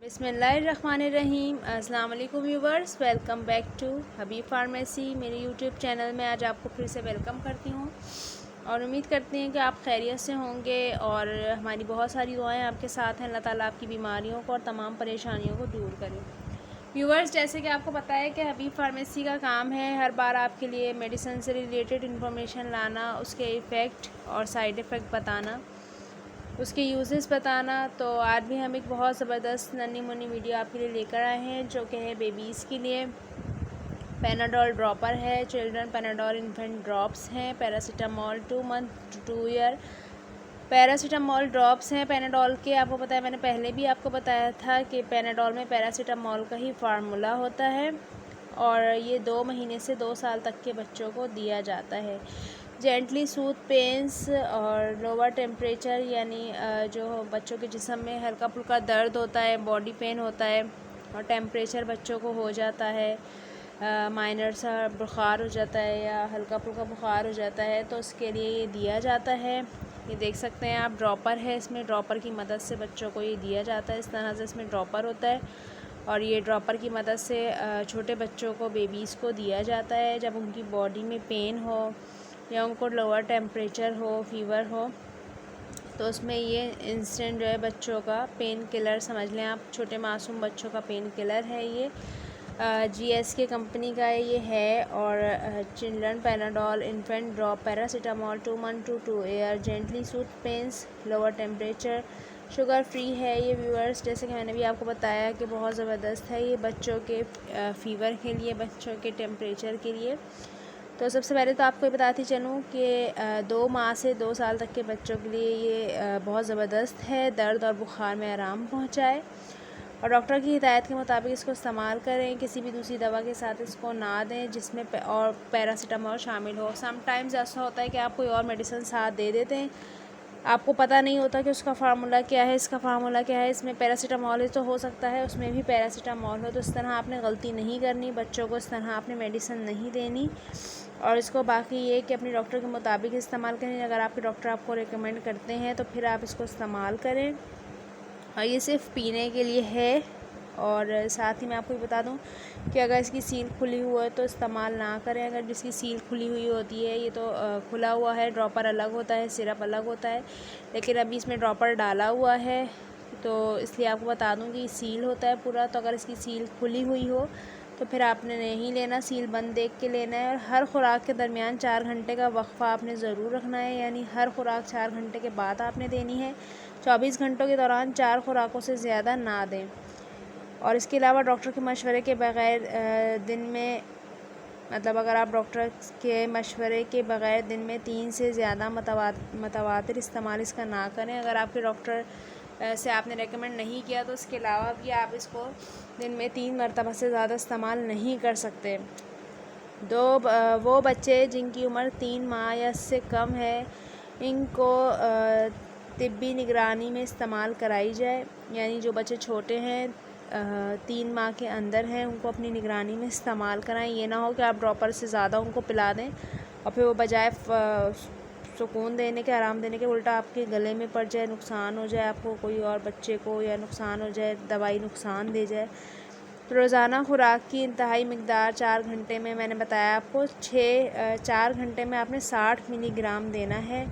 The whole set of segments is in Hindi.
बिस्मिल्लाहिर्रहमानिर्रहीम। अस्सलाम वालेकुम viewers, welcome back to Habib pharmacy. मेरे यूट्यूब चैनल में आज आपको फिर से वेलकम करती हूँ और उम्मीद करती हैं कि आप खैरियत से होंगे और हमारी बहुत सारी दुआएं आपके साथ हैं। अल्लाह ताला आपकी बीमारियों को और तमाम परेशानियों को दूर करें। व्यूवर्स, जैसे कि आपको पता है कि हबीब फार्मेसी का काम है हर बार आपके लिए मेडिसिन से रिलेटेड इन्फॉर्मेशन लाना, उसके इफ़ेक्ट और साइड इफ़ेक्ट बताना, उसके यूजेस बताना। तो आज भी हम एक बहुत ज़बरदस्त नन्ही मुन्नी वीडियो आपके लिए लेकर आए हैं जो कि है बेबीज़ के लिए। पैनाडोल ड्रॉपर है, चिल्ड्रन पैनाडोल इन्फेंट ड्रॉप्स हैं, paracetamol 2 month to 2 year paracetamol drops हैं पैनाडोल के। आपको पता है, मैंने पहले भी आपको बताया था कि पैनाडोल में पैरासीटामोल का ही फार्मूला होता है और ये 2 महीने से 2 साल तक के बच्चों को दिया जाता है। जेंटली सूथ पेंस और लोअर टेम्परेचर, यानी जो बच्चों के जिस्म में हल्का फुल्का दर्द होता है, बॉडी पेन होता है और टेम्परेचर बच्चों को हो जाता है, माइनर सा बुखार हो जाता है या हल्का फुल्का बुखार हो जाता है, तो उसके लिए ये दिया जाता है। ये देख सकते हैं आप, ड्रॉपर है। इसमें ड्रॉपर की मदद से बच्चों को ये दिया जाता है। इस तरह से इसमें ड्रॉपर होता है और ये ड्रॉपर की मदद से छोटे बच्चों को, बेबीज़ को दिया जाता है जब उनकी बॉडी में पेन हो या उनको लोअर टेम्परेचर हो, फीवर हो, तो उसमें ये इंस्टेंट जो है बच्चों का पेन किलर समझ लें आप। छोटे मासूम बच्चों का पेन किलर है ये। GSK कंपनी का ये है। और children Panadol infant drop paracetamol 2 month to 2 year gently soothe pains, lower temperature, sugar free है ये व्यूअर्स। जैसे कि मैंने भी आपको बताया कि बहुत ज़बरदस्त है ये बच्चों के फ़ीवर के लिए, बच्चों के टेम्परेचर के लिए। तो सबसे पहले तो आपको ये बताती चलूँ कि 2 माह से 2 साल तक के बच्चों के लिए ये बहुत ज़बरदस्त है। दर्द और बुखार में आराम पहुँचाए और डॉक्टर की हिदायत के मुताबिक इसको इस्तेमाल करें। किसी भी दूसरी दवा के साथ इसको ना दें जिसमें और पैरासीटामोल शामिल हो। समटाइम्स ऐसा होता है कि आप कोई और मेडिसिन साथ दे देते हैं, आपको पता नहीं होता कि उसका फार्मूला क्या है, इसका फार्मूला क्या है। इसमें पैरासीटामोल है तो हो सकता है उसमें भी पैरासीटामोल हो। तो इस तरह आपने गलती नहीं करनी, बच्चों को इस तरह आपने मेडिसिन नहीं देनी। और इसको बाकी ये कि अपने डॉक्टर के मुताबिक इस्तेमाल करें। अगर आपके डॉक्टर आपको रेकमेंड करते हैं तो फिर आप इसको इस्तेमाल करें। और ये सिर्फ पीने के लिए है। और साथ ही मैं आपको ये बता दूं कि अगर इसकी सील खुली हुई है तो इस्तेमाल ना करें। अगर जिसकी सील खुली हुई होती है, ये तो खुला हुआ है, ड्रॉपर अलग होता है, सिरप अलग होता है, लेकिन अभी इसमें ड्रॉपर डाला हुआ है तो इसलिए आपको बता दूं कि सील होता है पूरा। तो अगर इसकी सील खुली हुई हो तो फिर आपने नहीं लेना, सील बंद देख के लेना है। और हर खुराक के दरमियान 4 घंटे का वक्फ़ा आपने ज़रूर रखना है, यानी हर खुराक 4 घंटे के बाद आपने देनी है। 24 घंटों के दौरान 4 खुराकों से ज़्यादा ना दें। और इसके अलावा डॉक्टर के मशवरे के बग़ैर दिन में, मतलब अगर आप डॉक्टर के मशवरे के बग़ैर दिन में 3 से ज़्यादा मतवातिर इस्तेमाल इसका ना करें। अगर आपके डॉक्टर से आपने रेकमेंड नहीं किया तो इसके अलावा भी आप इसको दिन में 3 मरतबा से ज़्यादा इस्तेमाल नहीं कर सकते। वो बच्चे जिनकी उम्र 3 माह या इससे कम है, इनको तिब्बी निगरानी में इस्तेमाल कराई जाए। यानी जो बच्चे छोटे हैं, 3 माह के अंदर हैं, उनको अपनी निगरानी में इस्तेमाल कराएं। ये ना हो कि आप ड्रॉपर से ज़्यादा उनको पिला दें और फिर वो बजाय सुकून देने के, आराम देने के, उल्टा आपके गले में पड़ जाए, नुकसान हो जाए आपको, कोई और बच्चे को, या नुकसान हो जाए, दवाई नुकसान दे जाए। तो रोज़ाना खुराक की इंतहाई मकदार 4 घंटे में, मैंने बताया आपको 4 घंटे में आपने 60 मिलीग्राम देना है।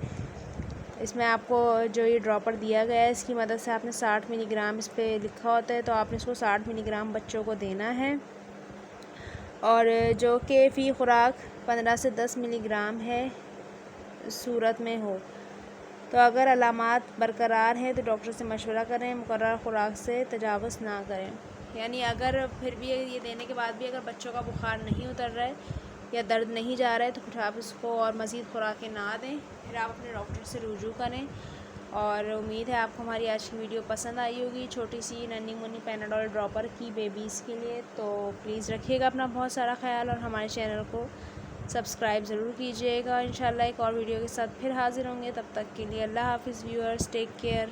इसमें आपको जो ये ड्रॉपर दिया गया है इसकी मदद से आपने 60 मिलीग्राम इस पर लिखा होता है, तो आपने इसको 60 मिलीग्राम बच्चों को देना है। और जो कि फ़ी खुराक 15 से 10 मिलीग्राम है सूरत में हो। तो अगर अलामात बरकरार हैं तो डॉक्टर से मशवरा करें, मुकर्रर खुराक से तजावुज़ ना करें। यानी अगर फिर भी ये देने के बाद भी अगर बच्चों का बुखार नहीं उतर रहा है या दर्द नहीं जा रहा है तो फिर आप इसको और मज़ीद खुराकें ना दें, फिर आप अपने डॉक्टर से रुजू करें। और उम्मीद है आपको हमारी आज की वीडियो पसंद आई होगी, छोटी सी नन्ही मुन्नी पैनाडोल ड्रॉपर की बेबीज़ के लिए। तो प्लीज़ रखिएगा अपना बहुत सारा ख्याल और हमारे चैनल को सब्सक्राइब ज़रूर कीजिएगा। इंशाल्लाह एक और वीडियो के साथ फिर हाज़िर होंगे। तब तक के लिए अल्लाह हाफ़िज़ व्यूअर्स, टेक केयर।